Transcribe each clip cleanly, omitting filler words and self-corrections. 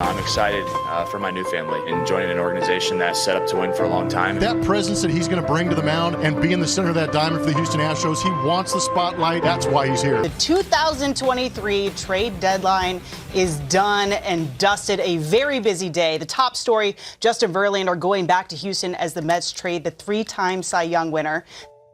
I'm excited for my new family and joining an organization that's set up to win for a long time. That presence that he's going to bring to the mound and be in the center of that diamond for the Houston Astros, he wants the spotlight. That's why he's here. The 2023 trade deadline is done and dusted. A very busy day. The top story, Justin Verlander going back to Houston as the Mets trade the three-time Cy Young winner.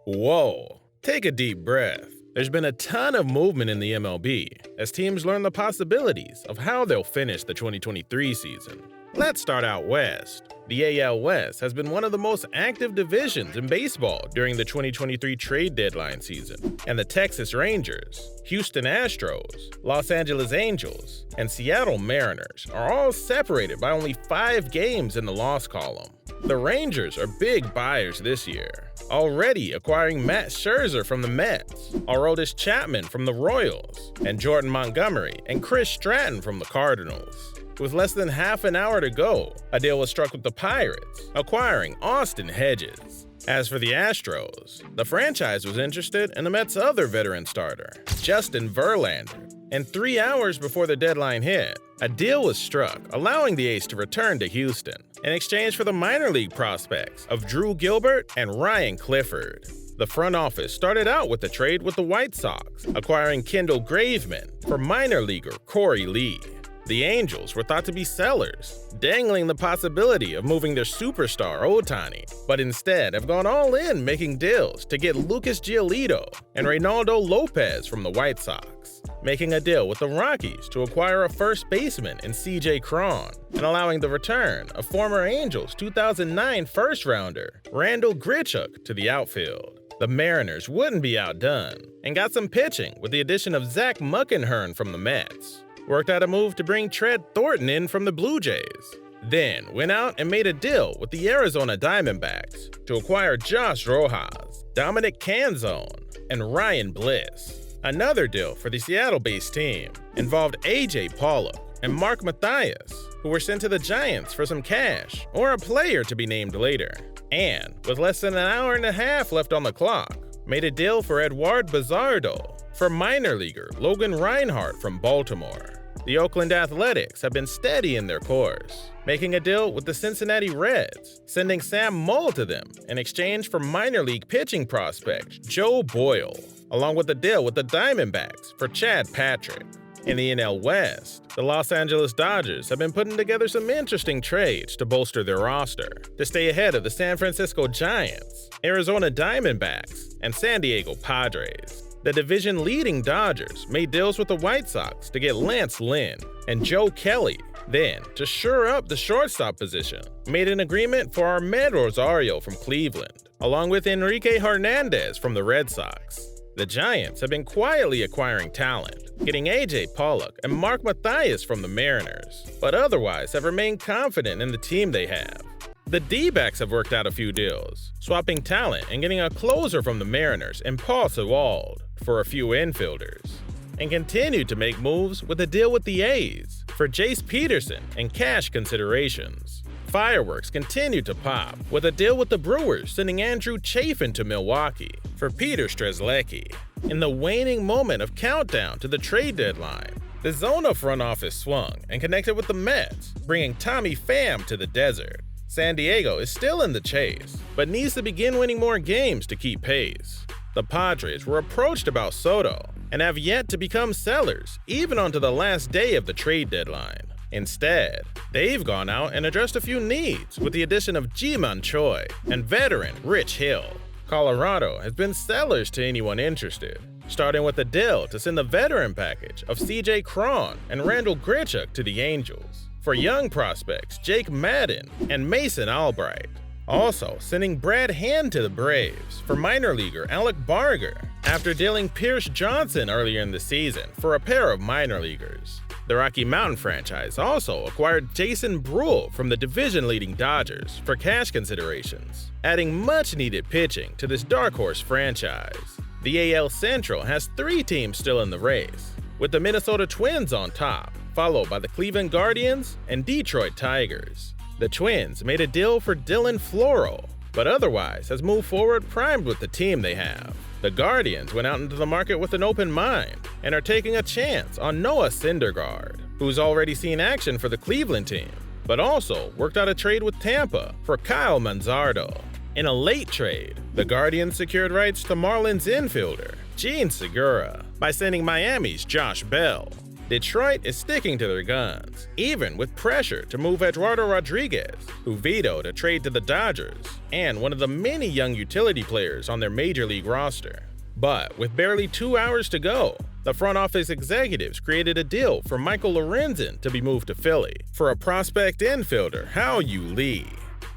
Whoa, take a deep breath. There's been a ton of movement in the MLB as teams learn the possibilities of how they'll finish the 2023 season. Let's start out west. The AL West has been one of the most active divisions in baseball during the 2023 trade deadline season, and the Texas Rangers, Houston Astros, Los Angeles Angels, and Seattle Mariners are all separated by only 5 games in the loss column. The Rangers are big buyers this year, already acquiring Matt Scherzer from the Mets, Aroldis Chapman from the Royals, and Jordan Montgomery and Chris Stratton from the Cardinals. With less than half an hour to go, a deal was struck with the Pirates, acquiring Austin Hedges. As for the Astros, the franchise was interested in the Mets' other veteran starter, Justin Verlander. And 3 hours before the deadline hit, a deal was struck allowing the ace to return to Houston in exchange for the minor league prospects of Drew Gilbert and Ryan Clifford. The front office started out with the trade with the White Sox, acquiring Kendall Graveman for minor leaguer Corey Lee. The Angels were thought to be sellers, dangling the possibility of moving their superstar Ohtani, but instead have gone all in making deals to get Lucas Giolito and Reynaldo Lopez from the White Sox, making a deal with the Rockies to acquire a first baseman in C.J. Cron, and allowing the return of former Angels 2009 first-rounder Randall Grichuk to the outfield. The Mariners wouldn't be outdone and got some pitching with the addition of Zach Muckenhirn from the Mets. Worked out a move to bring Trent Thornton in from the Blue Jays. Then went out and made a deal with the Arizona Diamondbacks to acquire Josh Rojas, Dominic Canzone, and Ryan Bliss. Another deal for the Seattle-based team involved A.J. Pollock and Mark Mathias, who were sent to the Giants for some cash or a player to be named later. And with less than an hour and a half left on the clock, made a deal for Edward Bazardo for minor leaguer Logan Reinhart from Baltimore. The Oakland Athletics have been steady in their course, making a deal with the Cincinnati Reds, sending Sam Mull to them in exchange for minor league pitching prospect Joe Boyle, along with a deal with the Diamondbacks for Chad Patrick. In the NL West, the Los Angeles Dodgers have been putting together some interesting trades to bolster their roster to stay ahead of the San Francisco Giants, Arizona Diamondbacks, and San Diego Padres. The division-leading Dodgers made deals with the White Sox to get Lance Lynn and Joe Kelly. Then, to shore up the shortstop position, made an agreement for Ahmed Rosario from Cleveland, along with Enrique Hernandez from the Red Sox. The Giants have been quietly acquiring talent, getting A.J. Pollock and Mark Mathias from the Mariners, but otherwise have remained confident in the team they have. The D-backs have worked out a few deals, swapping talent and getting a closer from the Mariners and Paul Sewald for a few infielders, and continued to make moves with a deal with the A's for Jace Peterson and cash considerations. Fireworks continued to pop with a deal with the Brewers sending Andrew Chafin to Milwaukee for Peter Strzelecki. In the waning moment of countdown to the trade deadline, the Zona front office swung and connected with the Mets, bringing Tommy Pham to the desert. San Diego is still in the chase, but needs to begin winning more games to keep pace. The Padres were approached about Soto and have yet to become sellers, even onto the last day of the trade deadline. Instead, they've gone out and addressed a few needs with the addition of Ji-Man Choi and veteran Rich Hill. Colorado has been sellers to anyone interested, starting with a deal to send the veteran package of C.J. Cron and Randall Grichuk to the Angels for young prospects Jake Madden and Mason Albright. Also sending Brad Hand to the Braves for minor leaguer Alec Barger after dealing Pierce Johnson earlier in the season for a pair of minor leaguers. The Rocky Mountain franchise also acquired Jason Brule from the division-leading Dodgers for cash considerations, adding much-needed pitching to this dark horse franchise. The AL Central has 3 teams still in the race, with the Minnesota Twins on top, followed by the Cleveland Guardians and Detroit Tigers. The Twins made a deal for Dylan Floro, but otherwise has moved forward primed with the team they have. The Guardians went out into the market with an open mind and are taking a chance on Noah Syndergaard. who's already seen action for the Cleveland team, but also worked out a trade with Tampa for Kyle Manzardo. In a late trade, the Guardians secured rights to Marlins infielder Gene Segura by sending Miami's Josh Bell. Detroit is sticking to their guns, even with pressure to move Eduardo Rodriguez, who vetoed a trade to the Dodgers, and one of the many young utility players on their major league roster. But with barely 2 hours to go, the front office executives created a deal for Michael Lorenzen to be moved to Philly for a prospect infielder, Hao-Yu Lee.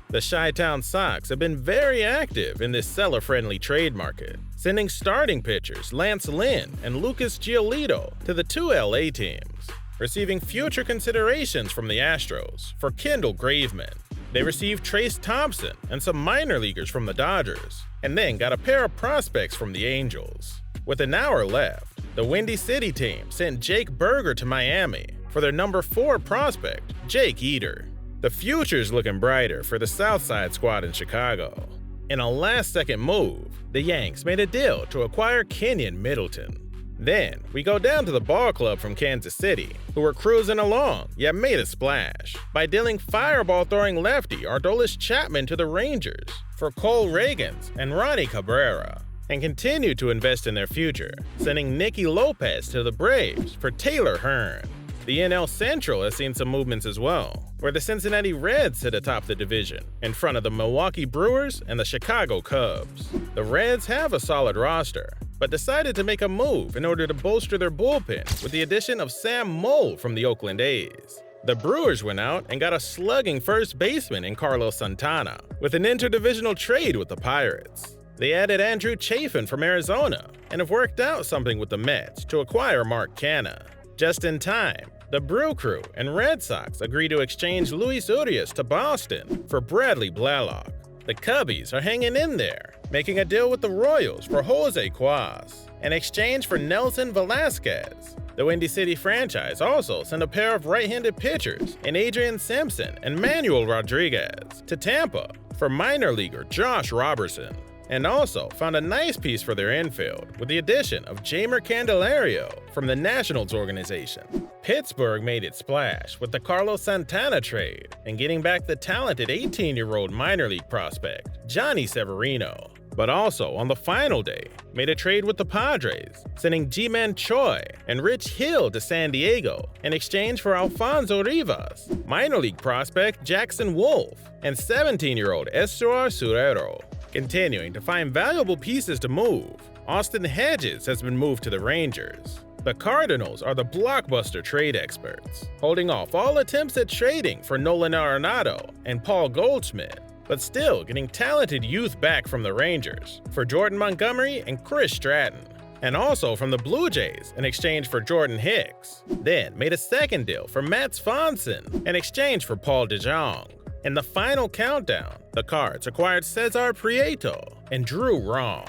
The Chi-Town Sox have been very active in this seller-friendly trade market, sending starting pitchers Lance Lynn and Lucas Giolito to the 2 LA teams, receiving future considerations from the Astros for Kendall Graveman. They received Trace Thompson and some minor leaguers from the Dodgers, and then got a pair of prospects from the Angels. With an hour left, the Windy City team sent Jake Berger to Miami for their number 4 prospect, Jake Eder. The future's looking brighter for the Southside squad in Chicago. In a last-second move, the Yanks made a deal to acquire Kenyon Middleton. Then, we go down to the ball club from Kansas City, who were cruising along, yet made a splash by dealing fireball-throwing lefty Aroldis Chapman to the Rangers for Cole Ragans and Ronnie Cabrera, and continued to invest in their future, sending Nicky Lopez to the Braves for Taylor Hearn. The NL Central has seen some movements as well, where the Cincinnati Reds sit atop the division, in front of the Milwaukee Brewers and the Chicago Cubs. The Reds have a solid roster, but decided to make a move in order to bolster their bullpen with the addition of Sam Moll from the Oakland A's. The Brewers went out and got a slugging first baseman in Carlos Santana, with an interdivisional trade with the Pirates. They added Andrew Chafin from Arizona, and have worked out something with the Mets to acquire Mark Canha. Just in time, the Brew Crew and Red Sox agreed to exchange Luis Urias to Boston for Bradley Blaylock. The Cubbies are hanging in there, making a deal with the Royals for Jose Cuas in exchange for Nelson Velasquez. The Windy City franchise also sent a pair of right-handed pitchers in Adrian Simpson and Manuel Rodriguez to Tampa for minor leaguer Josh Robertson, and also found a nice piece for their infield with the addition of Jeimer Candelario from the Nationals organization. Pittsburgh made its splash with the Carlos Santana trade and getting back the talented 18-year-old minor league prospect Johnny Severino, but also on the final day made a trade with the Padres, sending Ji-Man Choi and Rich Hill to San Diego in exchange for Alfonso Rivas, minor league prospect Jackson Wolf, and 17-year-old Estuar Surero. Continuing to find valuable pieces to move, Austin Hedges has been moved to the Rangers. The Cardinals are the blockbuster trade experts, holding off all attempts at trading for Nolan Arenado and Paul Goldschmidt, but still getting talented youth back from the Rangers for Jordan Montgomery and Chris Stratton, and also from the Blue Jays in exchange for Jordan Hicks. Then made a second deal for Matt Swanson in exchange for Paul DeJong. In the final countdown, the Cards acquired Cesar Prieto and Drew Rom.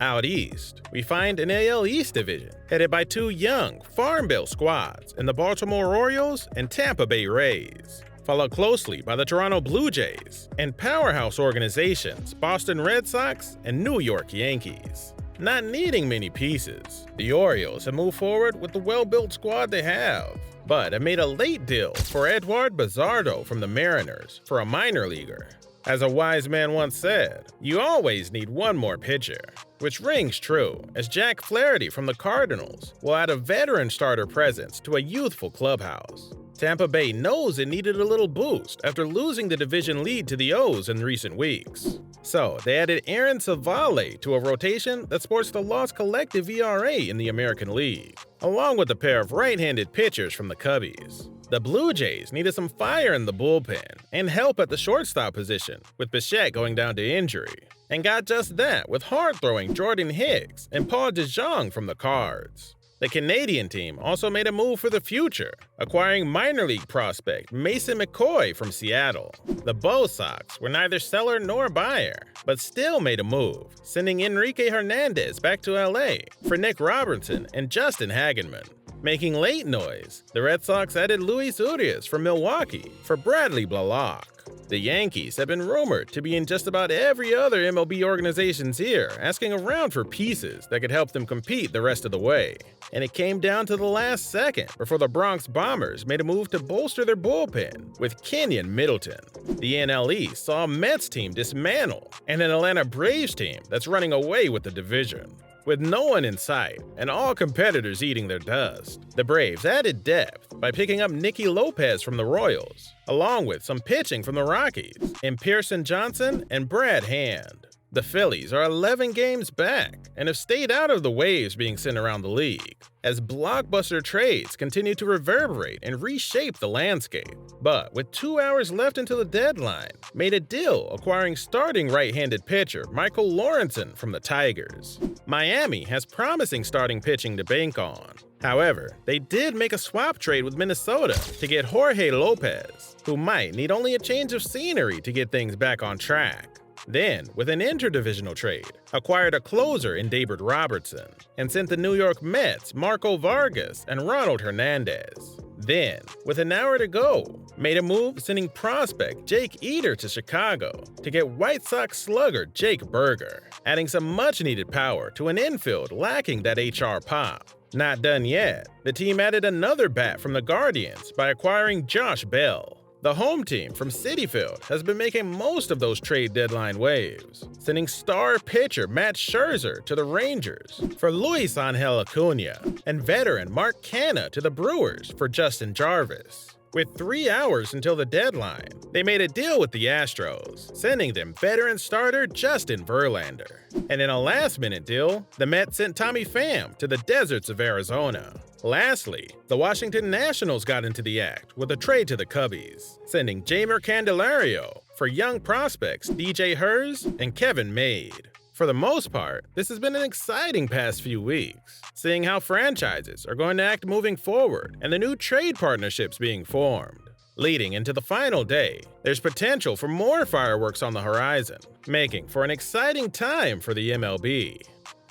Out east, we find an AL East division headed by 2 young Farm Bill squads in the Baltimore Orioles and Tampa Bay Rays, followed closely by the Toronto Blue Jays and powerhouse organizations Boston Red Sox and New York Yankees. Not needing many pieces, the Orioles have moved forward with the well-built squad they have, but have made a late deal for Edward Bazardo from the Mariners for a minor leaguer. As a wise man once said, you always need one more pitcher, which rings true as Jack Flaherty from the Cardinals will add a veteran starter presence to a youthful clubhouse. Tampa Bay knows it needed a little boost after losing the division lead to the O's in recent weeks. So they added Aaron Savale to a rotation that sports the lowest collective ERA in the American League, along with a pair of right-handed pitchers from the Cubbies. The Blue Jays needed some fire in the bullpen and help at the shortstop position, with Bichette going down to injury, and got just that with hard-throwing Jordan Hicks and Paul DeJong from the Cards. The Canadian team also made a move for the future, acquiring minor league prospect Mason McCoy from Seattle. The Bo Sox were neither seller nor buyer, but still made a move, sending Enrique Hernandez back to LA for Nick Robertson and Justin Hagenman. Making late noise, the Red Sox added Luis Urias from Milwaukee for Bradley Blaylock. The Yankees have been rumored to be in just about every other MLB organization's ear, asking around for pieces that could help them compete the rest of the way. And it came down to the last second before the Bronx Bombers made a move to bolster their bullpen with Kenyon Middleton. The NL East saw a Mets team dismantle and an Atlanta Braves team that's running away with the division. With no one in sight and all competitors eating their dust, the Braves added depth by picking up Nicky Lopez from the Royals, along with some pitching from the Rockies in Pearson Johnson and Brad Hand. The Phillies are 11 games back and have stayed out of the waves being sent around the league, as blockbuster trades continue to reverberate and reshape the landscape. But with 2 hours left until the deadline, made a deal acquiring starting right-handed pitcher Michael Lawrenson from the Tigers. Miami has promising starting pitching to bank on. However, they did make a swap trade with Minnesota to get Jorge Lopez, who might need only a change of scenery to get things back on track. Then, with an interdivisional trade, acquired a closer in David Robertson, and sent the New York Mets Marco Vargas and Ronald Hernandez. Then, with an hour to go, made a move sending prospect Jake Eder to Chicago to get White Sox slugger Jake Berger, adding some much-needed power to an infield lacking that HR pop. Not done yet, the team added another bat from the Guardians by acquiring Josh Bell. The home team from Citi Field has been making most of those trade deadline waves, sending star pitcher Matt Scherzer to the Rangers for Luis Angel Acuna and veteran Mark Canha to the Brewers for Justin Jarvis. With 3 hours until the deadline, they made a deal with the Astros, sending them veteran starter Justin Verlander. And in a last-minute deal, the Mets sent Tommy Pham to the deserts of Arizona. Lastly, the Washington Nationals got into the act with a trade to the Cubbies, sending Jeimer Candelario for young prospects DJ Hurst and Kevin Made. For the most part, this has been an exciting past few weeks, seeing how franchises are going to act moving forward and the new trade partnerships being formed. Leading into the final day, there's potential for more fireworks on the horizon, making for an exciting time for the MLB.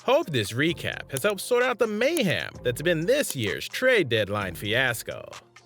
Hope this recap has helped sort out the mayhem that's been this year's trade deadline fiasco.